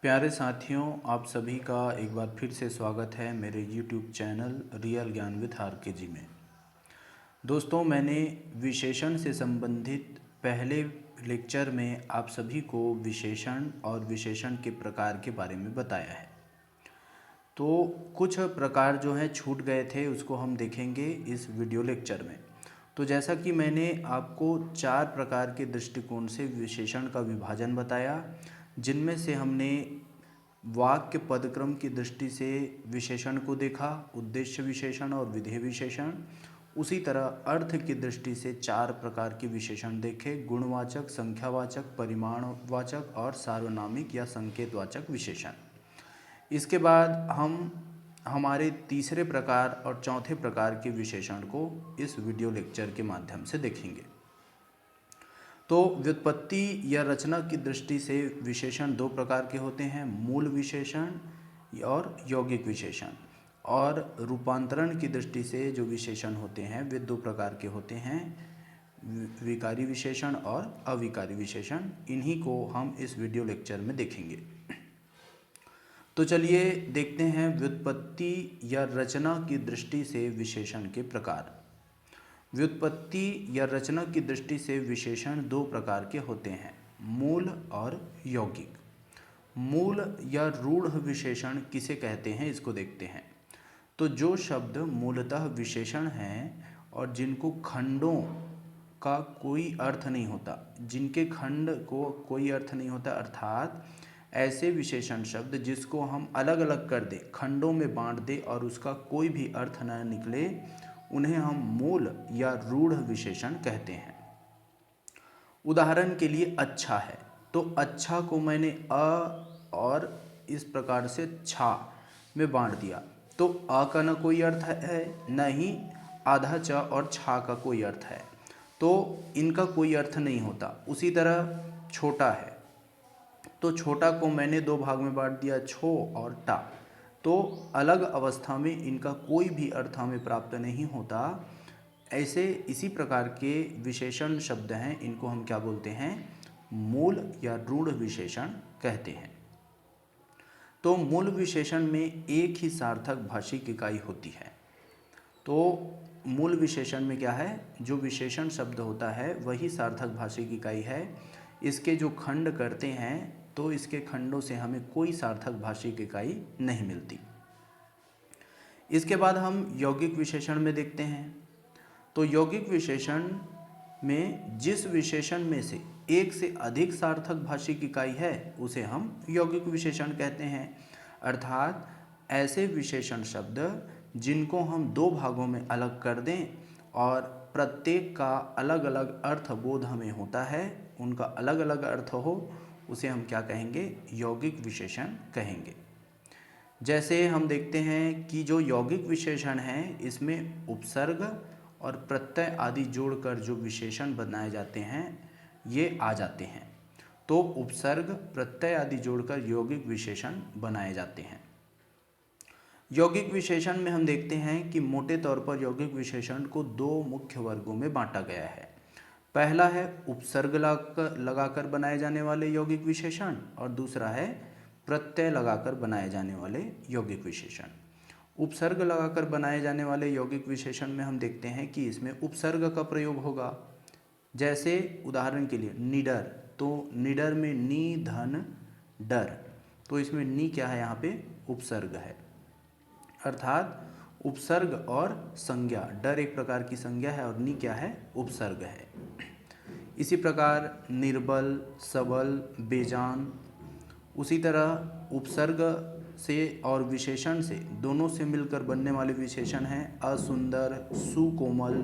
प्यारे साथियों, आप सभी का एक बार फिर से स्वागत है मेरे YouTube चैनल रियल ज्ञान विद RKG में। दोस्तों, मैंने विशेषण से संबंधित पहले लेक्चर में आप सभी को विशेषण और विशेषण के प्रकार के बारे में बताया है। तो कुछ प्रकार जो हैं छूट गए थे, उसको हम देखेंगे इस वीडियो लेक्चर में। तो जैसा कि मैंने आपको 4 प्रकार के दृष्टिकोण से विशेषण का विभाजन बताया, जिनमें से हमने वाक्य पदक्रम की दृष्टि से विशेषण को देखा, उद्देश्य विशेषण और विधेय विशेषण। उसी तरह अर्थ की दृष्टि से 4 प्रकार के विशेषण देखे, गुणवाचक, संख्यावाचक, परिमाणवाचक और सार्वनामिक या संकेतवाचक विशेषण। इसके बाद हम हमारे तीसरे प्रकार और चौथे प्रकार के विशेषण को इस वीडियो लेक्चर के माध्यम से देखेंगे। तो व्युत्पत्ति या रचना की दृष्टि से विशेषण 2 प्रकार के होते हैं, मूल विशेषण और यौगिक विशेषण। और रूपांतरण की दृष्टि से जो विशेषण होते हैं वे 2 प्रकार के होते हैं, विकारी विशेषण और अविकारी विशेषण। इन्हीं को हम इस वीडियो लेक्चर में देखेंगे। तो चलिए देखते हैं व्युत्पत्ति या रचना की दृष्टि से विशेषण के प्रकार। व्युत्पत्ति या रचना की दृष्टि से विशेषण 2 प्रकार के होते हैं, मूल और यौगिक। मूल या रूढ़ विशेषण किसे कहते हैं, इसको देखते हैं। तो जो शब्द मूलतः विशेषण हैं और जिनको खंडों का कोई अर्थ नहीं होता, जिनके खंड को कोई अर्थ नहीं होता, अर्थात ऐसे विशेषण शब्द जिसको हम अलग अलग कर दें, खंडों में बांट दें और उसका कोई भी अर्थ न निकले, उन्हें हम मूल या रूढ़ विशेषण कहते हैं। उदाहरण के लिए अच्छा है, तो अच्छा को मैंने अ और इस प्रकार से छा में बांट दिया, तो अ का न कोई अर्थ है, न ही आधा च और छा का कोई अर्थ है, तो इनका कोई अर्थ नहीं होता। उसी तरह छोटा है, तो छोटा को मैंने 2 भाग में बांट दिया, छो और टा, तो अलग अवस्था में इनका कोई भी अर्थ हमें प्राप्त नहीं होता। ऐसे इसी प्रकार के विशेषण शब्द हैं, इनको हम क्या बोलते हैं, मूल या रूढ़ विशेषण कहते हैं। तो मूल विशेषण में एक ही सार्थक भाषिक इकाई होती है। तो मूल विशेषण में क्या है, जो विशेषण शब्द होता है वही सार्थक भाषिक इकाई है। इसके जो खंड करते हैं तो इसके खंडों से हमें कोई सार्थक भाषिक इकाई नहीं मिलती। इसके बाद हम यौगिक विशेषण में देखते हैं। तो यौगिक विशेषण में जिस विशेषण में से एक से अधिक सार्थक भाषिक इकाई है उसे हम यौगिक विशेषण कहते हैं। अर्थात ऐसे विशेषण शब्द जिनको हम 2 भागों में अलग कर दें और प्रत्येक का अलग अलग अर्थ बोध हमें होता है, उनका अलग अलग अर्थ हो, उसे हम क्या कहेंगे, यौगिक विशेषण कहेंगे। जैसे हम देखते हैं कि जो यौगिक विशेषण हैं इसमें उपसर्ग और प्रत्यय आदि जोड़कर जो विशेषण बनाए जाते हैं ये आ जाते हैं। तो उपसर्ग, प्रत्यय आदि जोड़कर यौगिक विशेषण बनाए जाते हैं। यौगिक विशेषण में हम देखते हैं कि मोटे तौर पर यौगिक विशेषण को 2 मुख्य वर्गों में बांटा गया है। पहला है उपसर्ग लगाकर बनाए जाने वाले यौगिक विशेषण और दूसरा है प्रत्यय लगाकर बनाए जाने वाले यौगिक विशेषण। उपसर्ग लगाकर बनाए जाने वाले यौगिक विशेषण में हम देखते हैं कि इसमें उपसर्ग का प्रयोग होगा। जैसे उदाहरण के लिए निडर, तो निडर में नी धन डर, तो इसमें नी क्या है, यहाँ पे उपसर्ग है। अर्थात उपसर्ग और संज्ञा, डर एक प्रकार की संज्ञा है और नी क्या है, उपसर्ग है। इसी प्रकार निर्बल, सबल, बेजान। उसी तरह उपसर्ग से और विशेषण से दोनों से मिलकर बनने वाले विशेषण हैं असुंदर, सुकोमल।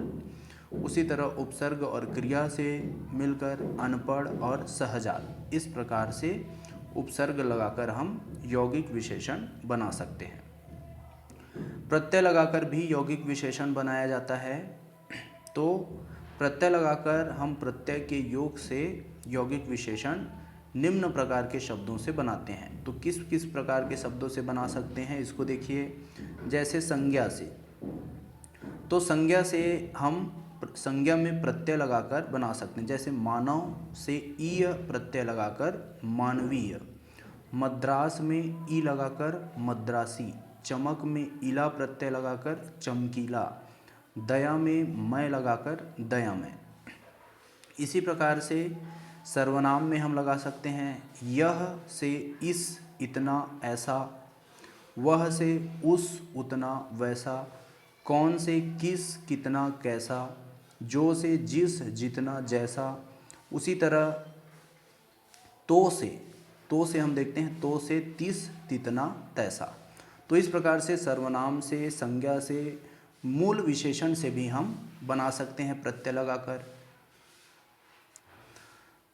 उसी तरह उपसर्ग और क्रिया से मिलकर अनपढ़ और सहजाल। इस प्रकार से उपसर्ग लगाकर हम यौगिक विशेषण बना सकते हैं। प्रत्यय लगाकर भी यौगिक विशेषण बनाया जाता है। तो प्रत्यय लगाकर हम प्रत्यय के योग से यौगिक विशेषण निम्न प्रकार के शब्दों से बनाते हैं। तो किस किस प्रकार के शब्दों से बना सकते हैं, इसको देखिए। जैसे संज्ञा से, तो संज्ञा से हम संज्ञा में प्रत्यय लगाकर बना सकते हैं। जैसे मानव से ईय प्रत्यय लगाकर मानवीय। मद्रास में ई लगाकर मद्रासी, चमक में इला प्रत्यय लगाकर चमकीला, दया में मैं लगाकर दयामय। इसी प्रकार से सर्वनाम में हम लगा सकते हैं यह से इस, इतना, ऐसा, वह से उस, उतना, वैसा, कौन से किस, कितना, कैसा, जो से जिस, जितना, जैसा। उसी तरह तो से हम देखते हैं तो से तिस, तितना, तैसा। तो इस प्रकार से सर्वनाम से, संज्ञा से, मूल विशेषण से भी हम बना सकते हैं प्रत्यय लगाकर।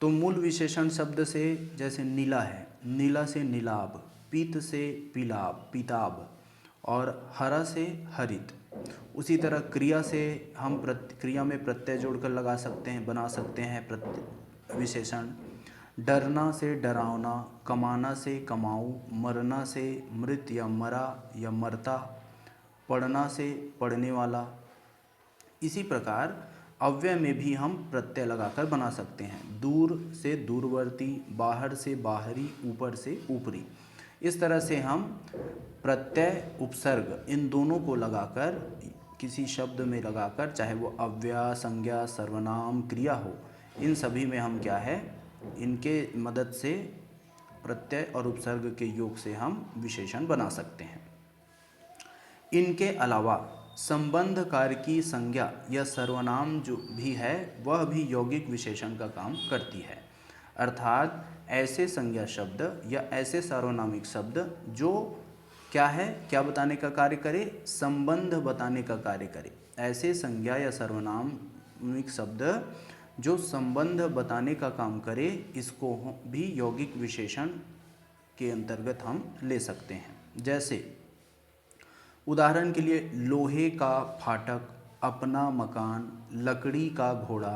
तो मूल विशेषण शब्द से जैसे नीला है, नीला से नीलाभ, पीत से पीलाभ, पीताभ, और हरा से हरित। उसी तरह क्रिया से हम क्रिया में प्रत्यय जोड़कर लगा सकते हैं, बना सकते हैं प्रत्यय विशेषण। डरना से डरावना, कमाना से कमाऊ, मरना से मृत या मरा या मरता, पढ़ना से पढ़ने वाला। इसी प्रकार अव्यय में भी हम प्रत्यय लगाकर बना सकते हैं। दूर से दूरवर्ती, बाहर से बाहरी, ऊपर से ऊपरी। इस तरह से हम प्रत्यय, उपसर्ग इन दोनों को लगाकर किसी शब्द में लगाकर, चाहे वो अव्यय, संज्ञा, सर्वनाम, क्रिया हो, इन सभी में हम क्या है, इनके मदद से प्रत्यय और उपसर्ग के योग से हम विशेषण बना सकते हैं। इनके अलावा संबंध कार्य की संज्ञा या सर्वनाम जो भी है वह भी यौगिक विशेषण का काम करती है। अर्थात ऐसे संज्ञा शब्द या ऐसे सार्वनामिक शब्द जो क्या है, क्या बताने का कार्य करे, संबंध बताने का कार्य करे। ऐसे संज्ञा या सर्वनामिक शब्द जो संबंध बताने का काम करे, इसको भी यौगिक विशेषण के अंतर्गत हम ले सकते हैं। जैसे उदाहरण के लिए लोहे का फाटक, अपना मकान, लकड़ी का घोड़ा।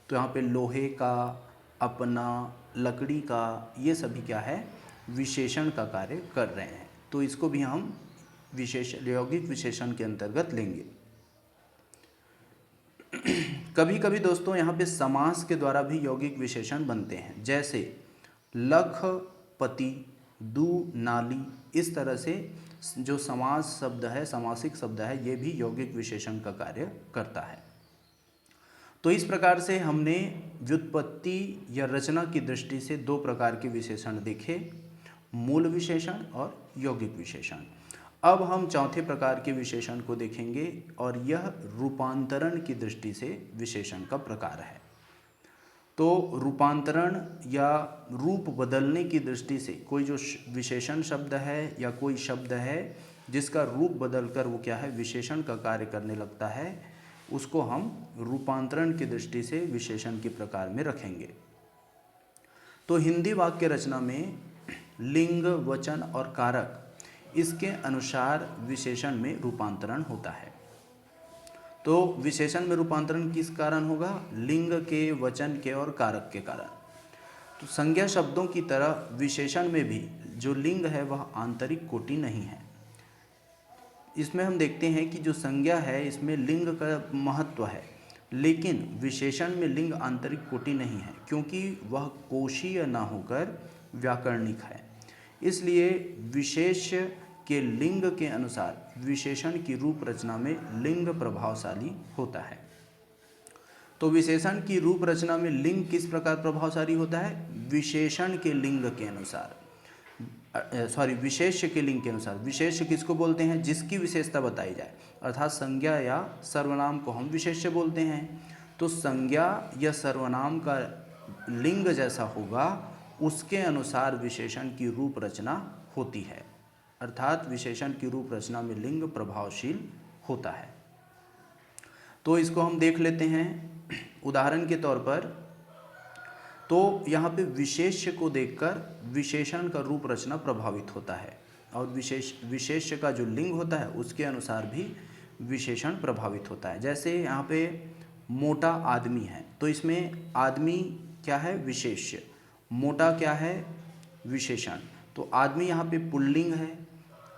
तो यहाँ पे लोहे का, अपना, लकड़ी का, ये सभी क्या है, विशेषण का कार्य कर रहे हैं। तो इसको भी हम यौगिक विशेषण के अंतर्गत लेंगे। कभी कभी दोस्तों यहाँ पे समास के द्वारा भी यौगिक विशेषण बनते हैं। जैसे लख पति, दू नाली। इस तरह से जो समास शब्द है, समासिक शब्द है, ये भी यौगिक विशेषण का कार्य करता है। तो इस प्रकार से हमने व्युत्पत्ति या रचना की दृष्टि से दो प्रकार के विशेषण देखे, मूल विशेषण और यौगिक विशेषण। अब हम चौथे प्रकार के विशेषण को देखेंगे और यह रूपांतरण की दृष्टि से विशेषण का प्रकार है। तो रूपांतरण या रूप बदलने की दृष्टि से कोई जो विशेषण शब्द है या कोई शब्द है जिसका रूप बदलकर वो क्या है, विशेषण का कार्य करने लगता है, उसको हम रूपांतरण की दृष्टि से विशेषण के प्रकार में रखेंगे। तो हिंदी वाक्य रचना में लिंग, वचन और कारक, इसके अनुसार विशेषण में रूपांतरण होता है। तो विशेषण में रूपांतरण किस कारण होगा, लिंग के, वचन के और कारक के कारण। तो संज्ञा शब्दों की तरह विशेषण में भी जो लिंग है वह आंतरिक कोटि नहीं है। इसमें हम देखते हैं कि जो संज्ञा है इसमें लिंग का महत्व है, लेकिन विशेषण में लिंग आंतरिक कोटि नहीं है, क्योंकि वह कोशीय न होकर व्याकरणिक है। इसलिए विशेष के लिंग के अनुसार विशेषण की रूप रचना में लिंग प्रभावशाली होता है। तो विशेषण की रूप रचना में लिंग किस प्रकार प्रभावशाली होता है, विशेषण के लिंग के अनुसार, विशेष्य के लिंग के अनुसार। विशेष्य किसको बोलते हैं, जिसकी विशेषता बताई जाए, अर्थात संज्ञा या सर्वनाम को हम विशेष्य बोलते हैं। तो संज्ञा या सर्वनाम का लिंग जैसा होगा उसके अनुसार विशेषण की रूप रचना होती है, अर्थात विशेषण की रूप रचना में लिंग प्रभावशील होता है। तो इसको हम देख लेते हैं उदाहरण के तौर पर। तो यहाँ पे विशेष्य को देखकर विशेषण का रूप रचना प्रभावित होता है, और विशेष्य का जो लिंग होता है उसके अनुसार भी विशेषण प्रभावित होता है। जैसे यहाँ पे मोटा आदमी है, तो इसमें आदमी क्या है, विशेष्य, मोटा क्या है, विशेषण। तो आदमी यहाँ पे पुल्लिंग है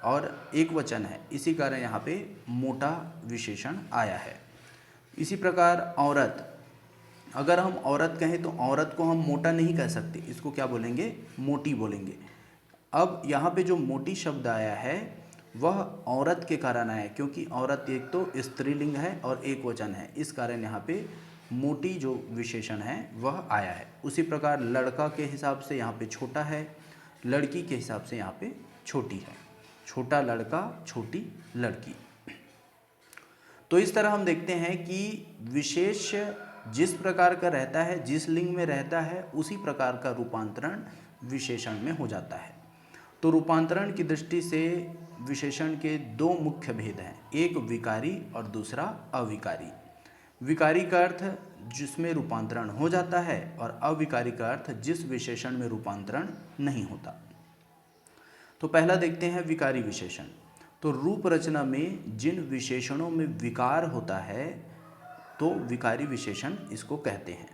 और एक वचन है, इसी कारण यहाँ पे मोटा विशेषण आया है। इसी प्रकार औरत, अगर हम औरत कहें तो औरत को हम मोटा नहीं कह सकते, इसको क्या बोलेंगे, मोटी बोलेंगे। अब यहाँ पे जो मोटी शब्द आया है वह औरत के कारण आया है, क्योंकि औरत एक तो स्त्रीलिंग है और एक वचन है, इस कारण यहाँ पे मोटी जो विशेषण है वह आया है। उसी प्रकार लड़का के हिसाब से यहाँ पे छोटा है, लड़की के हिसाब से यहाँ पे छोटी है, छोटा लड़का छोटी लड़की। तो इस तरह हम देखते हैं कि विशेष जिस प्रकार का रहता है, जिस लिंग में रहता है, उसी प्रकार का रूपांतरण विशेषण में हो जाता है। तो रूपांतरण की दृष्टि से विशेषण के दो मुख्य भेद हैं, एक विकारी और दूसरा अविकारी। विकारी का अर्थ जिसमें रूपांतरण हो जाता है और अविकारी का अर्थ जिस विशेषण में रूपांतरण नहीं होता। तो पहला देखते हैं विकारी विशेषण। तो रूप रचना में जिन विशेषणों में विकार होता है तो विकारी विशेषण इसको कहते हैं।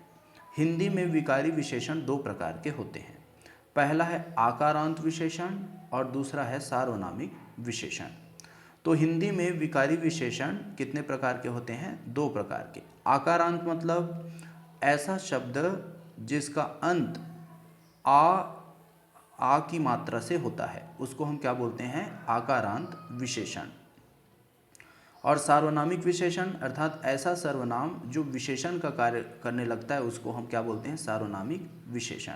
हिंदी में विकारी विशेषण दो प्रकार के होते हैं, पहला है आकारांत विशेषण और दूसरा है सार्वनामिक विशेषण। तो हिंदी में विकारी विशेषण कितने प्रकार के होते हैं? दो प्रकार के। आकारांत मतलब ऐसा शब्द जिसका अंत आ की मात्रा से होता है, उसको हम क्या बोलते हैं? आकारांत विशेषण। और सार्वनामिक विशेषण अर्थात ऐसा सर्वनाम जो विशेषण का कार्य करने लगता है, उसको हम क्या बोलते हैं? सार्वनामिक विशेषण।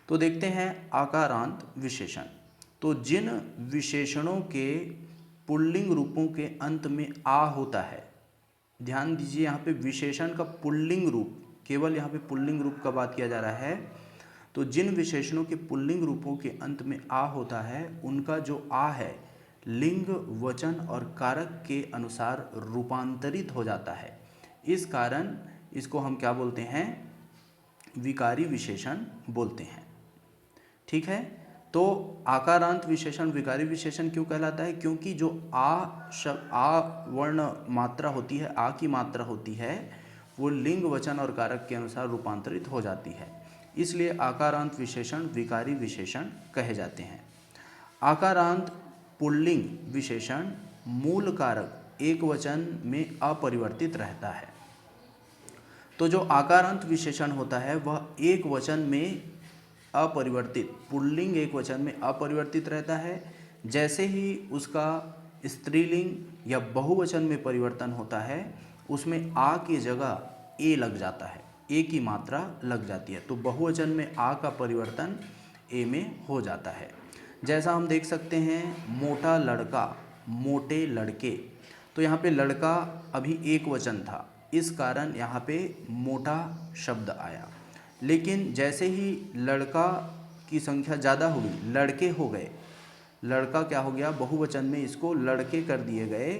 तो देखते हैं आकारांत विशेषण। तो जिन विशेषणों के पुल्लिंग रूपों के अंत में आ होता है, ध्यान दीजिए यहाँ पे विशेषण का पुल्लिंग रूप, केवल यहाँ पे पुल्लिंग रूप का बात किया जा रहा है। तो जिन विशेषणों के पुल्लिंग रूपों के अंत में आ होता है, उनका जो आ है लिंग, वचन और कारक के अनुसार रूपांतरित हो जाता है। इस कारण इसको हम क्या बोलते हैं? विकारी विशेषण बोलते हैं। ठीक है। तो आकारांत विशेषण विकारी विशेषण क्यों कहलाता है? क्योंकि जो आ वर्ण मात्रा होती है, आ की मात्रा होती है, वो लिंग, वचन और कारक के अनुसार रूपांतरित हो जाती है, इसलिए आकारांत विशेषण विकारी विशेषण कहे जाते हैं। आकारांत पुल्लिंग विशेषण मूल कारक एक वचन में अपरिवर्तित रहता है। तो जो आकारांत विशेषण होता है वह एक वचन में अपरिवर्तित, पुल्लिंग एक वचन में अपरिवर्तित रहता है। जैसे ही उसका स्त्रीलिंग या बहुवचन में परिवर्तन होता है, उसमें आ की जगह ए लग जाता है, ए की मात्रा लग जाती है। तो बहुवचन में आ का परिवर्तन ए में हो जाता है। जैसा हम देख सकते हैं मोटा लड़का, मोटे लड़के। तो यहाँ पे लड़का अभी एक वचन था, इस कारण यहाँ पे मोटा शब्द आया। लेकिन जैसे ही लड़का की संख्या ज़्यादा हुई, लड़के हो गए, लड़का क्या हो गया? बहुवचन में इसको लड़के कर दिए गए,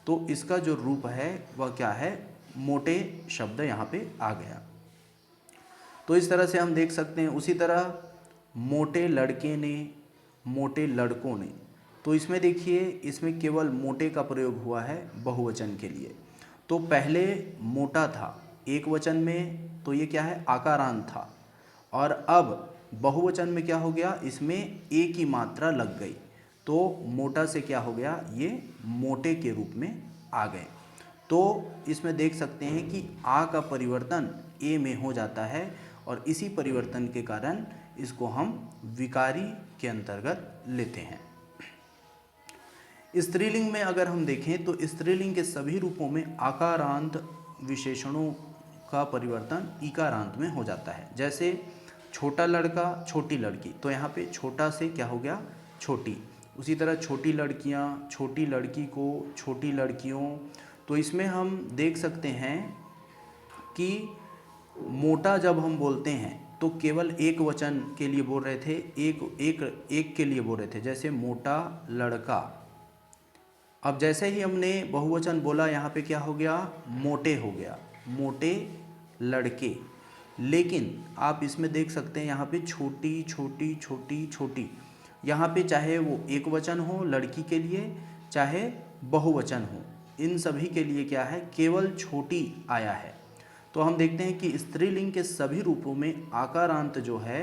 तो इसका जो रूप है वह क्या है? मोटे शब्द यहाँ पे आ गया। तो इस तरह से हम देख सकते हैं। उसी तरह मोटे लड़के ने, मोटे लड़कों ने। तो इसमें देखिए, इसमें केवल मोटे का प्रयोग हुआ है बहुवचन के लिए। तो पहले मोटा था एक वचन में, तो ये क्या है? आकारांत था। और अब बहुवचन में क्या हो गया? इसमें ए की मात्रा लग गई, तो मोटा से क्या हो गया? ये मोटे के रूप में आ गए। तो इसमें देख सकते हैं कि आ का परिवर्तन ए में हो जाता है, और इसी परिवर्तन के कारण इसको हम विकारी के अंतर्गत लेते हैं। स्त्रीलिंग में अगर हम देखें तो स्त्रीलिंग के सभी रूपों में आकारांत विशेषणों का परिवर्तन इकारांत में हो जाता है। जैसे छोटा लड़का, छोटी लड़की, तो यहाँ पे छोटा से क्या हो गया? छोटी। उसी तरह छोटी लड़कियाँ, छोटी लड़की को, छोटी लड़कियों। तो इसमें हम देख सकते हैं कि मोटा जब हम बोलते हैं तो केवल एक वचन के लिए बोल रहे थे, एक के लिए बोल रहे थे, जैसे मोटा लड़का। अब जैसे ही हमने बहुवचन बोला, यहाँ पे क्या हो गया? मोटे हो गया, मोटे लड़के। लेकिन आप इसमें देख सकते हैं यहाँ पे छोटी छोटी छोटी छोटी, यहाँ पे चाहे वो एक वचन हो लड़की के लिए, चाहे बहुवचन हो, इन सभी के लिए क्या है? केवल छोटी आया है। तो हम देखते हैं कि स्त्रीलिंग के सभी रूपों में आकारांत जो है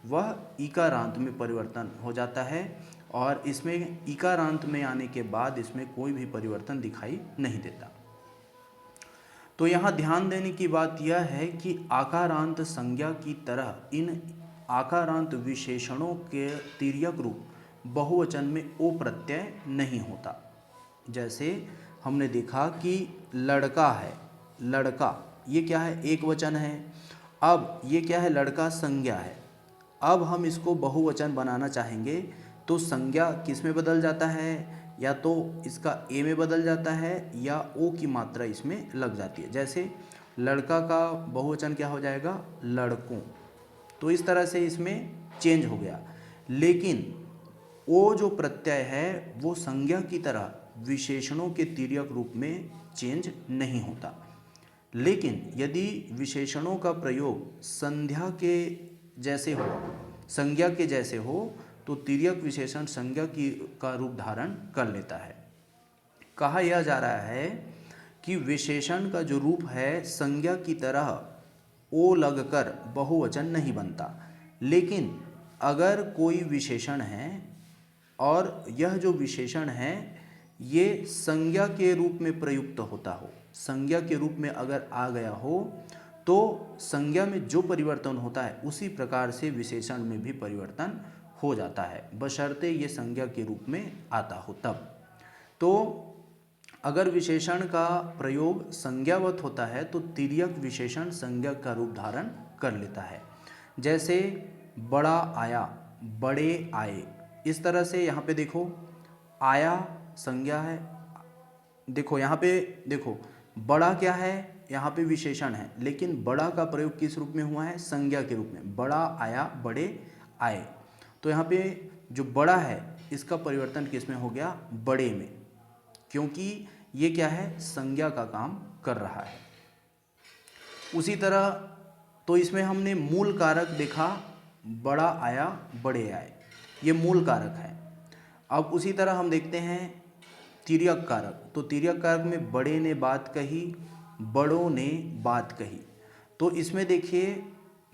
वह इकारांत में परिवर्तन हो जाता है, और इसमें इकारांत में आने के बाद इसमें कोई भी परिवर्तन दिखाई नहीं देता। तो यहाँ ध्यान देने की बात यह है कि आकारांत संज्ञा की तरह इन आकारांत विशेषणों के तिर्यक रूप बहुवचन में ओ प्रत्यय नहीं होता। जैसे हमने देखा कि लड़का है, लड़का ये क्या है, एक वचन है। अब ये क्या है, लड़का संज्ञा है। अब हम इसको बहुवचन बनाना चाहेंगे तो संज्ञा किस में बदल जाता है, या तो इसका ए में बदल जाता है या ओ की मात्रा इसमें लग जाती है। जैसे लड़का का बहुवचन क्या हो जाएगा, लड़कों। तो इस तरह से इसमें चेंज हो गया। लेकिन ओ जो प्रत्यय है वो संज्ञा की तरह विशेषणों के तिर्यक रूप में चेंज नहीं होता। लेकिन यदि विशेषणों का प्रयोग संज्ञा के जैसे हो, संज्ञा के जैसे हो, तो तिर्यक विशेषण संज्ञा की का रूप धारण कर लेता है। कहा यह जा रहा है कि विशेषण का जो रूप है संज्ञा की तरह ओ लगकर बहुवचन नहीं बनता। लेकिन अगर कोई विशेषण है और यह जो विशेषण है ये संज्ञा के रूप में प्रयुक्त होता हो, संज्ञा के रूप में अगर आ गया हो, तो संज्ञा में जो परिवर्तन होता है उसी प्रकार से विशेषण में भी परिवर्तन हो जाता है, बशर्ते ये संज्ञा के रूप में आता हो तब। तो अगर विशेषण का प्रयोग संज्ञावत होता है तो तिर्यक विशेषण संज्ञा का रूप धारण कर लेता है। जैसे बड़ा आया, बड़े आए, इस तरह से यहाँ पे देखो आया संज्ञा है, देखो यहाँ पे देखो बड़ा क्या है, यहाँ पे विशेषण है, लेकिन बड़ा का प्रयोग किस रूप में हुआ है, संज्ञा के रूप में। बड़ा आया, बड़े आए। तो यहाँ पे जो बड़ा है इसका परिवर्तन किस में हो गया, बड़े में, क्योंकि ये क्या है, संज्ञा का काम कर रहा है। उसी तरह तो इसमें हमने मूल कारक देखा, बड़ा आया, बड़े आए, ये मूल कारक है। अब उसी तरह हम देखते हैं तिर्यक कारक। तो तिर्यक कारक में बड़े ने बात कही, बड़ों ने बात कही। तो इसमें देखिए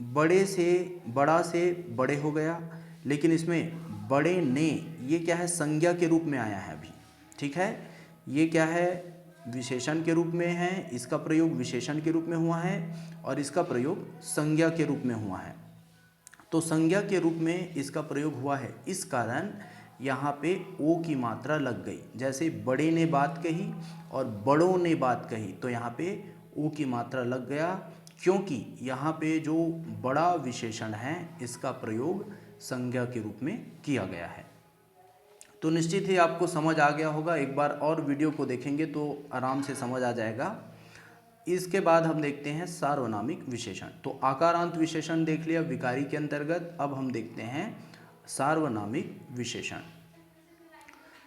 बड़े से, बड़ा से बड़े हो गया, लेकिन इसमें बड़े ने ये क्या है, संज्ञा के रूप में आया है अभी, ठीक है। ये क्या है, विशेषण के रूप में है, इसका प्रयोग विशेषण के रूप में हुआ है और इसका प्रयोग संज्ञा के रूप में हुआ है। तो संज्ञा के रूप में इसका प्रयोग हुआ है, इस कारण यहाँ पे ओ की मात्रा लग गई। जैसे बड़े ने बात कही और बड़ों ने बात कही, तो यहाँ पे ओ की मात्रा लग गया, क्योंकि यहाँ पे जो बड़ा विशेषण है इसका प्रयोग संज्ञा के रूप में किया गया है। तो निश्चित ही आपको समझ आ गया होगा, एक बार और वीडियो को देखेंगे तो आराम से समझ आ जाएगा। इसके बाद हम देखते हैं सार्वनामिक विशेषण। तो आकारांत विशेषण देख लिया विकारी के अंतर्गत, अब हम देखते हैं सार्वनामिक विशेषण।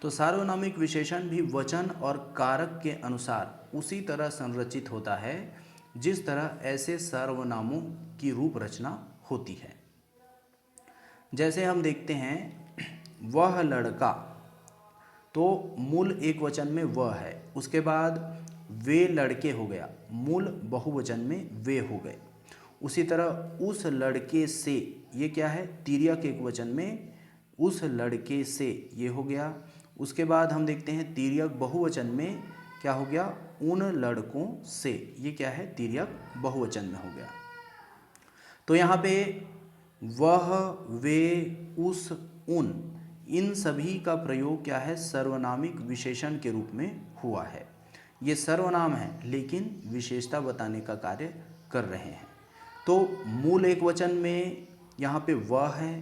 तो सार्वनामिक विशेषण भी वचन और कारक के अनुसार उसी तरह संरचित होता है जिस तरह ऐसे सर्वनामों की रूप रचना होती है। जैसे हम देखते हैं वह लड़का, तो मूल एक वचन में वह है, उसके बाद वे लड़के हो गया, मूल बहुवचन में वे हो गए। उसी तरह उस लड़के से, ये क्या है, तिर्यक एक वचन में उस लड़के से, ये हो गया। उसके बाद हम देखते हैं तिर्यक बहुवचन में क्या हो गया, उन लड़कों से, ये क्या है, तिर्यक बहुवचन में हो गया। तो यहाँ पे वह, वे, उस, उन, इन सभी का प्रयोग क्या है, सर्वनामिक विशेषण के रूप में हुआ है। ये सर्वनाम है लेकिन विशेषता बताने का कार्य कर रहे हैं। तो मूल एक वचन में यहाँ पे वह है,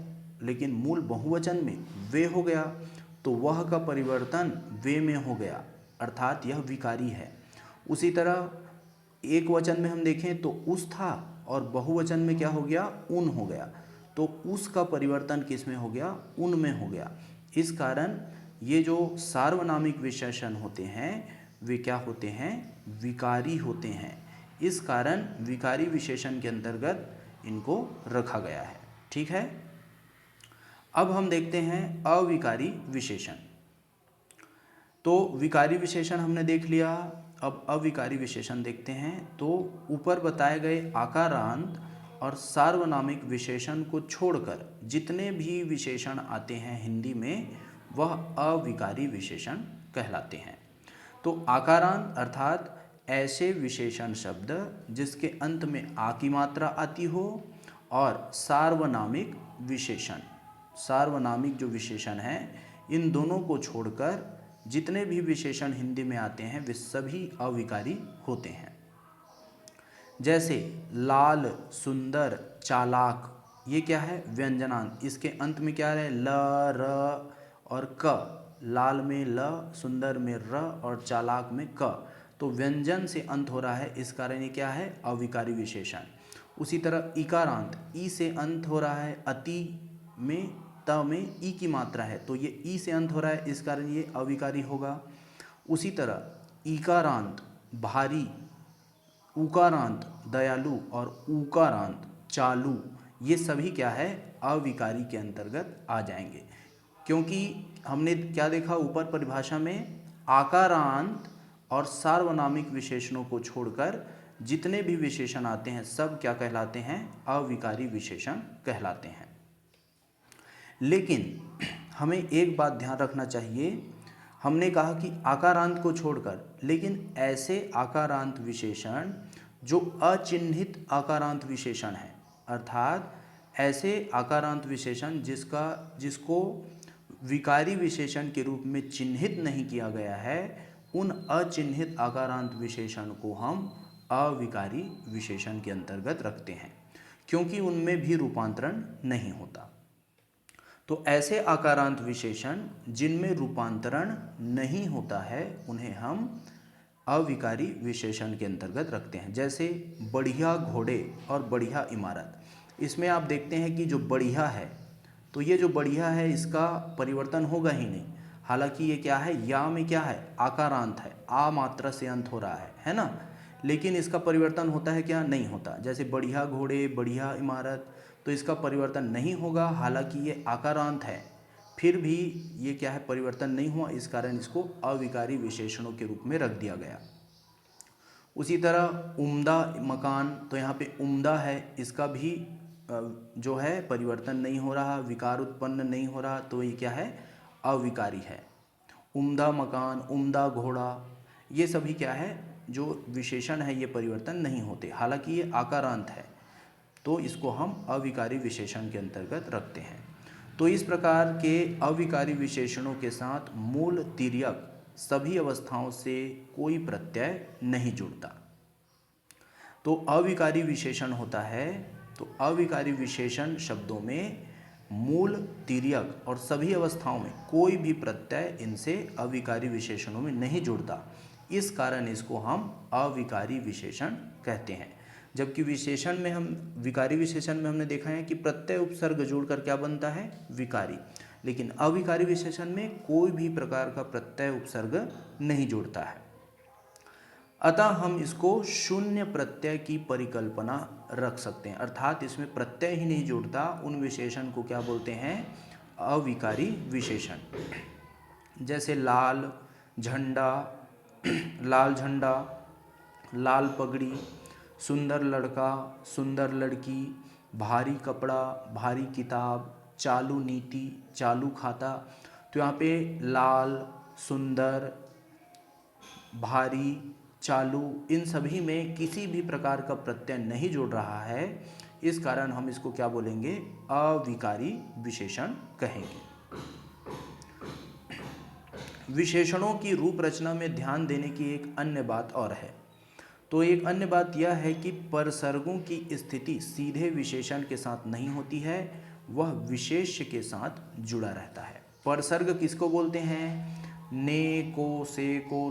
लेकिन मूल बहुवचन में वे हो गया, तो वह का परिवर्तन वे में हो गया, अर्थात यह विकारी है। उसी तरह एक वचन में हम देखें तो उस था और बहुवचन में क्या हो गया, उन हो गया, तो उस का परिवर्तन किस में हो गया, उन में हो गया। इस कारण ये जो सार्वनामिक विशेषण होते हैं वे क्या होते हैं, विकारी होते हैं। इस कारण विकारी विशेषण के अंतर्गत इनको रखा गया है, ठीक है। अब हम देखते हैं अविकारी विशेषण। तो विकारी विशेषण हमने देख लिया, अब अविकारी विशेषण देखते हैं। तो ऊपर बताए गए आकारांत और सार्वनामिक विशेषण को छोड़कर जितने भी विशेषण आते हैं हिंदी में वह अविकारी विशेषण कहलाते हैं। तो आकारांत अर्थात ऐसे विशेषण शब्द जिसके अंत में आ की मात्रा आती हो और सार्वनामिक विशेषण। सार्वनामिक जो विशेषण हैं, इन दोनों को छोड़कर जितने भी विशेषण हिंदी में आते हैं वे सभी अविकारी होते हैं। जैसे लाल, सुंदर, चालाक, ये क्या है? व्यंजनांत। इसके अंत में क्या है? ल, र और क। लाल में ल, सुंदर में र और चालाक में क। तो व्यंजन से अंत हो रहा है, इस कारण ये क्या है? अविकारी विशेषण। उसी तरह इकारांत, ई से अंत हो रहा है, अति में, त में ई की मात्रा है, तो ये ई से अंत हो रहा है, इस कारण ये अविकारी होगा। उसी तरह ईकारांत भारी, उकारांत दयालु और उकारांत चालू, ये सभी क्या है? अविकारी के अंतर्गत आ जाएंगे। क्योंकि हमने क्या देखा ऊपर परिभाषा में? आकारांत और सार्वनामिक विशेषणों को छोड़कर जितने भी विशेषण आते हैं सब क्या कहलाते हैं? अविकारी विशेषण कहलाते हैं। लेकिन हमें एक बात ध्यान रखना चाहिए, हमने कहा कि आकारांत को छोड़कर, लेकिन ऐसे आकारांत विशेषण जो अचिह्नित आकारांत विशेषण है, अर्थात ऐसे आकारांत विशेषण जिसको विकारी विशेषण के रूप में चिन्हित नहीं किया गया है, उन अचिह्नित आकारांत विशेषण को हम अविकारी विशेषण के अंतर्गत रखते हैं, क्योंकि उनमें भी रूपांतरण नहीं होता। तो ऐसे आकारांत विशेषण जिनमें रूपांतरण नहीं होता है उन्हें हम अविकारी विशेषण के अंतर्गत रखते हैं। जैसे बढ़िया घोड़े और बढ़िया इमारत, इसमें आप देखते हैं कि जो बढ़िया है, तो ये जो बढ़िया है इसका परिवर्तन होगा ही नहीं। हालांकि ये क्या है? या में क्या है? आकारांत है, आ मात्रा से अंत हो रहा है ना, लेकिन इसका परिवर्तन होता है क्या? नहीं होता। जैसे बढ़िया घोड़े, बढ़िया इमारत, तो इसका परिवर्तन नहीं होगा, हालांकि ये आकारांत है, फिर भी ये क्या है? परिवर्तन नहीं हुआ, इस कारण इसको अविकारी विशेषणों के रूप में रख दिया गया। उसी तरह उम्दा मकान, तो यहाँ पे उम्दा है, इसका भी जो है परिवर्तन नहीं हो रहा, विकार उत्पन्न नहीं हो रहा, तो ये क्या है? अविकारी है। उम्दा मकान, उम्दा घोड़ा, ये सभी क्या है? जो विशेषण है ये परिवर्तन नहीं होते, हालांकि ये आकारांत है, तो इसको हम अविकारी विशेषण के अंतर्गत रखते हैं। तो इस प्रकार के अविकारी विशेषणों के साथ मूल तिर्यक सभी अवस्थाओं से कोई प्रत्यय नहीं जुड़ता। तो अविकारी विशेषण होता है, तो अविकारी विशेषण शब्दों में मूल, तिर्यक और सभी अवस्थाओं में कोई भी प्रत्यय इनसे अविकारी विशेषणों में नहीं जुड़ता, इस कारण इसको हम अविकारी विशेषण कहते हैं। जबकि विशेषण में विकारी विशेषण में हमने देखा है कि प्रत्यय उपसर्ग जोड़कर क्या बनता है? विकारी। लेकिन अविकारी विशेषण में कोई भी प्रकार का प्रत्यय उपसर्ग नहीं जुड़ता है, अतः हम इसको शून्य प्रत्यय की परिकल्पना रख सकते हैं, अर्थात इसमें प्रत्यय ही नहीं जुड़ता, उन विशेषण को क्या बोलते हैं? अविकारी विशेषण। जैसे लाल झंडा, लाल झंडा, लाल पगड़ी, सुंदर लड़का, सुंदर लड़की, भारी कपड़ा, भारी किताब, चालू नीति, चालू खाता। तो यहाँ पे लाल, सुंदर, भारी, चालू, इन सभी में किसी भी प्रकार का प्रत्यय नहीं जुड़ रहा है, इस कारण हम इसको क्या बोलेंगे? अविकारी विशेषण कहेंगे। विशेषणों की रूप रचना में ध्यान देने की एक अन्य बात और है। तो एक अन्य बात यह है कि परसर्गों की स्थिति सीधे विशेषण के साथ नहीं होती है, वह विशेष्य के साथ जुड़ा रहता है। परसर्ग किसको बोलते हैं? ने, को,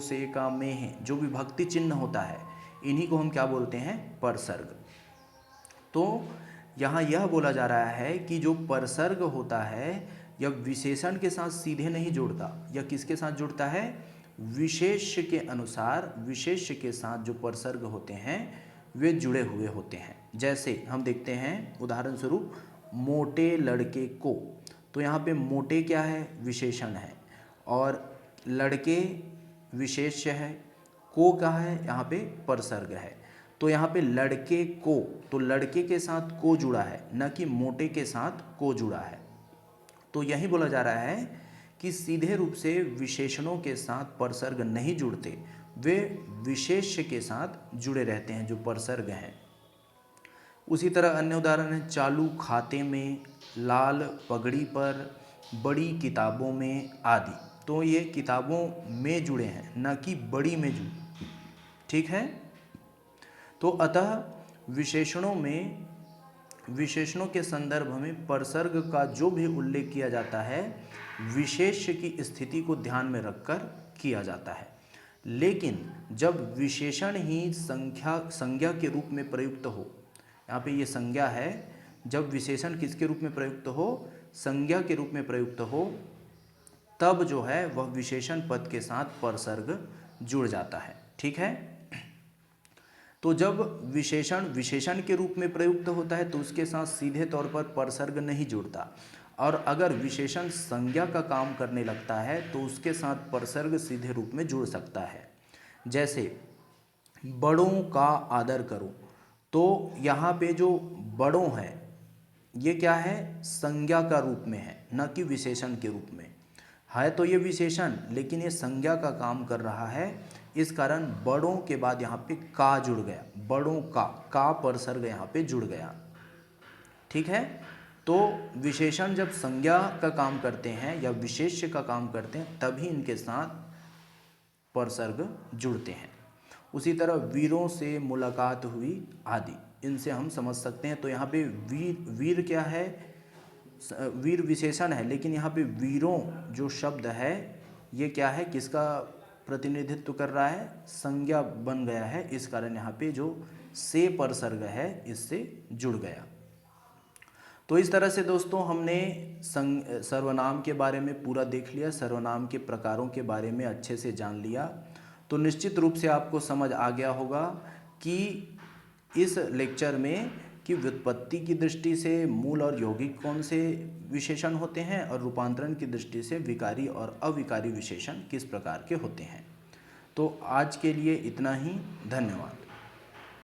से का, में है, जो विभक्ति चिन्ह होता है, इन्हीं को हम क्या बोलते हैं? परसर्ग। तो यहाँ यह बोला जा रहा है कि जो परसर्ग होता है यह विशेषण के साथ सीधे नहीं जुड़ता, यह किसके साथ जुड़ता है? विशेष्य के अनुसार, विशेष्य के साथ जो परसर्ग होते हैं वे जुड़े हुए होते हैं। जैसे हम देखते हैं उदाहरण स्वरूप मोटे लड़के को, तो यहाँ पे मोटे क्या है? विशेषण है, और लड़के विशेष्य है, को क्या है? यहाँ पे परसर्ग है। तो यहाँ पे लड़के को, तो लड़के के साथ को जुड़ा है, न कि मोटे के साथ को जुड़ा है। तो यही बोला जा रहा है कि सीधे रूप से विशेषणों के साथ परसर्ग नहीं जुड़ते, वे विशेष्य के साथ जुड़े रहते हैं जो परसर्ग हैं। उसी तरह अन्य उदाहरण है चालू खाते में, लाल पगड़ी पर, बड़ी किताबों में आदि। तो ये किताबों में जुड़े हैं, न कि बड़ी में जुड़े। ठीक है। तो अतः विशेषणों के संदर्भ में परसर्ग का जो भी उल्लेख किया जाता है विशेष्य की स्थिति को ध्यान में रखकर किया जाता है। लेकिन जब विशेषण ही संज्ञा के रूप में प्रयुक्त हो, यहाँ पे ये संज्ञा है, जब विशेषण किसके रूप में प्रयुक्त हो, संज्ञा के रूप में प्रयुक्त हो, तब जो है वह विशेषण पद के साथ परसर्ग जुड़ जाता है। ठीक है। तो जब विशेषण के रूप में प्रयुक्त होता है तो उसके साथ सीधे तौर पर परसर्ग नहीं जुड़ता, और अगर विशेषण संज्ञा का काम करने लगता है तो उसके साथ परसर्ग सीधे रूप में जुड़ सकता है। जैसे बड़ों का आदर करो, तो यहाँ पे जो बड़ों है ये क्या है, संज्ञा का रूप में है, न कि विशेषण के रूप में है। तो ये विशेषण लेकिन ये संज्ञा का काम कर रहा है, इस कारण बड़ों के बाद यहाँ पे का जुड़ गया, बड़ों का परसर्ग यहाँ पे जुड़ गया। ठीक है। तो विशेषण जब संज्ञा का काम करते हैं या विशेष्य का काम करते हैं तभी इनके साथ परसर्ग जुड़ते हैं। उसी तरह वीरों से मुलाकात हुई आदि, इनसे हम समझ सकते हैं। तो यहाँ पे वीर क्या है, वीर विशेषण है, लेकिन यहाँ पे वीरों जो शब्द है ये क्या है, किसका प्रतिनिधित्व कर रहा है, संज्ञा बन गया है, इस कारण यहाँ पे जो से परसर्ग है इससे जुड़ गया। तो इस तरह से दोस्तों हमने सर्वनाम के बारे में पूरा देख लिया, सर्वनाम के प्रकारों के बारे में अच्छे से जान लिया। तो निश्चित रूप से आपको समझ आ गया होगा कि इस लेक्चर में कि व्युत्पत्ति की दृष्टि से मूल और यौगिक कौन से विशेषण होते हैं और रूपांतरण की दृष्टि से विकारी और अविकारी विशेषण किस प्रकार के होते हैं। तो आज के लिए इतना ही, धन्यवाद।